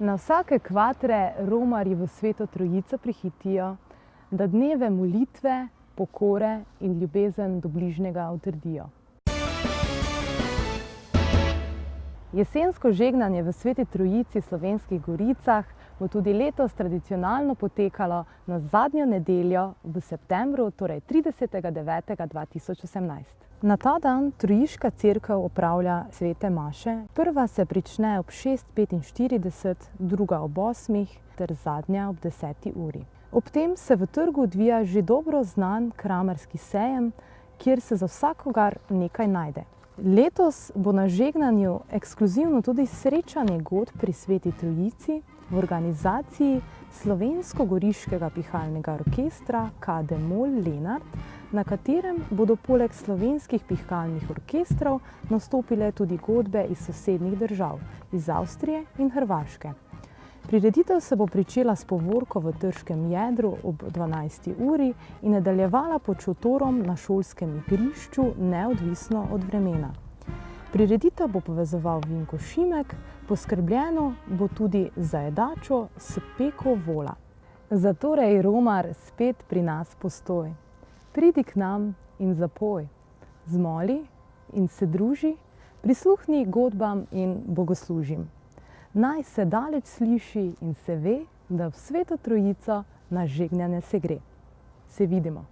Na vsake kvatre romarji v Sveto Trojico prihitijo, da dneve molitve, pokore in ljubezen do bližnjega utrdijo. Jesensko žegnanje v Sveti Trojici v Slovenskih Goricah bo tudi letos tradicionalno potekalo na zadnjo nedeljo v septembru, torej 30. 9. 2018. Na ta dan Trojiška cerkev opravlja svete maše. Prva se prične ob 6:45, druga ob 8 ter zadnja ob 10. uri. Ob tem se v trgu odvija že dobro znan kramarski sejem, kjer se za vsakogar nekaj najde. Letos bo na žegnanju ekskluzivno tudi srečanje godb pri Sveti Trojici v organizaciji Slovensko-goriškega pihalnega orkestra KD Mol Lenart, na katerem bodo poleg slovenskih pihalnih orkestrov nastopile tudi godbe iz sosednjih držav, iz Avstrije in Hrvaške. Prireditev se bo pričela s povorko v Trškem jedru ob 12. uri in nadaljevala pod šotorom na šolskem igrišču, neodvisno od vremena. Prireditev bo povezoval Vinko Šimek, poskrbljeno bo tudi za jedačo s peko vola. Zatorej, Romar, spet pri nas postoj. Pridi k nam in zapoj, zmoli in se druži, prisluhni godbam in bogoslužim. Naj se daleč sliši in se ve, da v Sveto Trojico na žegnanje se gre. Se vidimo.